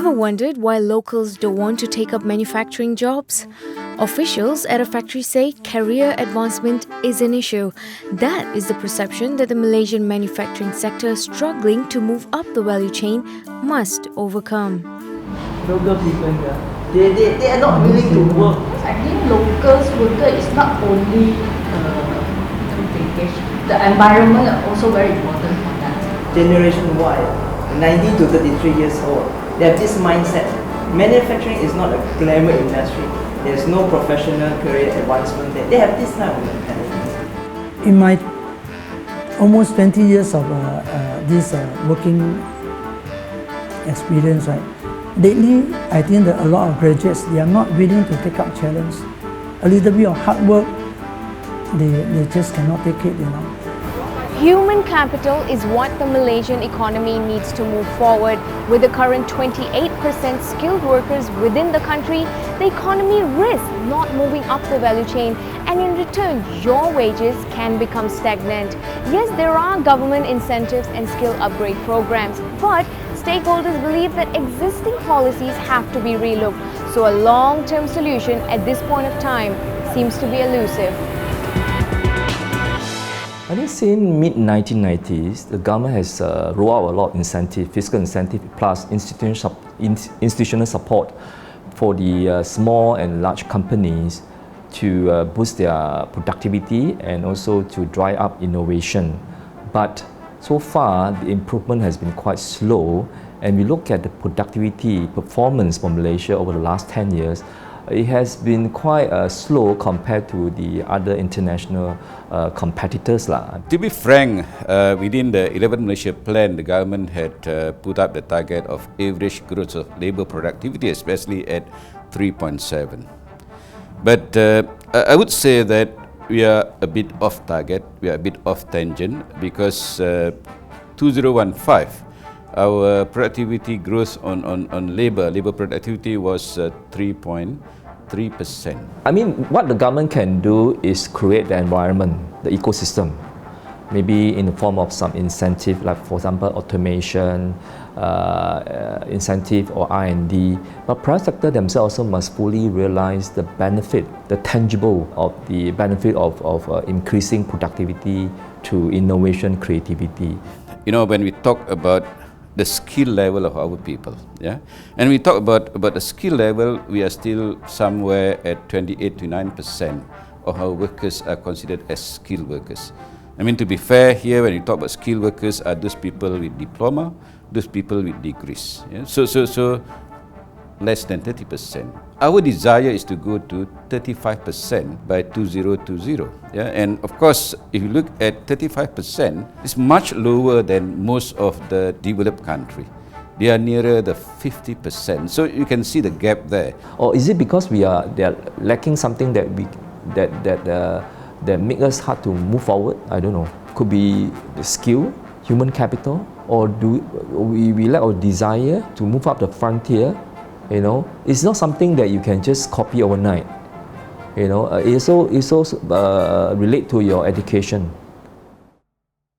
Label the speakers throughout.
Speaker 1: Ever wondered why locals don't want to take up manufacturing jobs? Officials at a factory say career advancement is an issue. That is the perception that the Malaysian manufacturing sector struggling to move up the value chain must overcome.
Speaker 2: Local people here, they are not willing to work.
Speaker 3: I think locals worker is not only the environment are also very important for that.
Speaker 2: Generation Y, 19 to 33 years old, they have this mindset. Manufacturing is not a glamour industry. There's no professional career advancement there. They have this kind of mentality.
Speaker 4: In my almost 20 years of this working experience, right, lately I think that a lot of graduates, they are not willing to take up challenge. A little bit of hard work, they just cannot take it,
Speaker 1: Human capital is what the Malaysian economy needs to move forward. With the current 28% skilled workers within the country, the economy risks not moving up the value chain, and in return, your wages can become stagnant. Yes, there are government incentives and skill upgrade programs, but stakeholders believe that existing policies have to be relooked. So a long-term solution at this point of time seems to be elusive.
Speaker 5: I think since mid-1990s, the government has rolled out a lot of incentive, fiscal incentive plus institutional support for the small and large companies to boost their productivity and also to drive up innovation. But so far, the improvement has been quite slow, and we look at the productivity performance for Malaysia over the last 10 years, it has been quite slow compared to the other international competitors.
Speaker 6: To be frank, within the 11 Malaysia plan, the government had put up the target of average growth of labour productivity, especially at 3.7. But I would say that we are a bit off target, we are a bit off tangent, because 2015, our productivity growth on labour productivity was 3.3%.
Speaker 5: I mean, what the government can do is create the environment, the ecosystem, maybe in the form of some incentive, like for example, automation, incentive or R&D. But private sector themselves also must fully realize the benefit, the tangible of the benefit of increasing productivity through innovation, creativity.
Speaker 6: When we talk about the skill level of our people, and we talk about the skill level, we are still somewhere at 28 to 9% of our workers are considered as skilled workers. I mean, to be fair here, when we talk about skilled workers, are those people with diploma, those people with degrees. So less than 30%. Our desire is to go to 35% by 2020. And of course, if you look at 35%, it's much lower than most of the developed countries. They are nearer the 50%. So you can see the gap there.
Speaker 5: Or is it because they are lacking something that make us hard to move forward? I don't know. Could be the skill, human capital, or do we lack our desire to move up the frontier? It's not something that you can just copy overnight. It also relate to your education.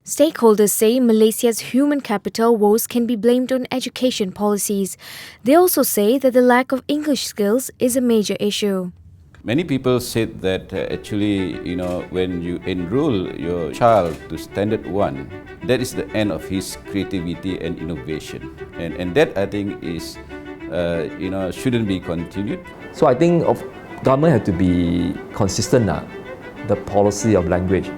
Speaker 1: Stakeholders say Malaysia's human capital woes can be blamed on education policies. They also say that the lack of English skills is a major issue.
Speaker 6: Many people said that actually, when you enroll your child to Standard 1, that is the end of his creativity and innovation. And that, I think, is shouldn't be continued.
Speaker 5: So I think government have to be consistent, the policy of language.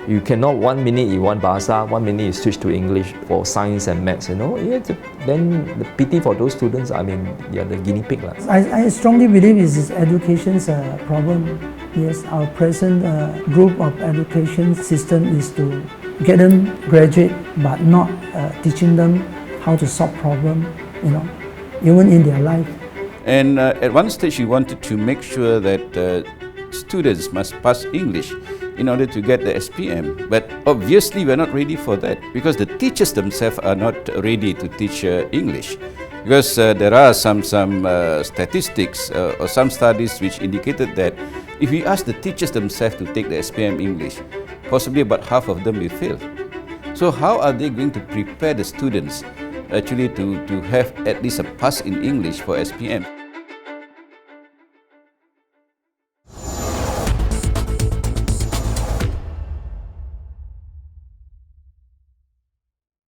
Speaker 5: You cannot 1 minute you want Bahasa, 1 minute you switch to English for science and maths, Then the pity for those students, I mean, they are the guinea pig.
Speaker 4: I strongly believe it is education's problem. Yes, our present group of education system is to get them graduate, but not teaching them how to solve problems, even in their life.
Speaker 6: And at one stage, we wanted to make sure that students must pass English in order to get the SPM. But obviously, we're not ready for that because the teachers themselves are not ready to teach English. Because there are some statistics or some studies which indicated that if we ask the teachers themselves to take the SPM English, possibly about half of them will fail. So how are they going to prepare the students actually to have at least a pass in English for SPM.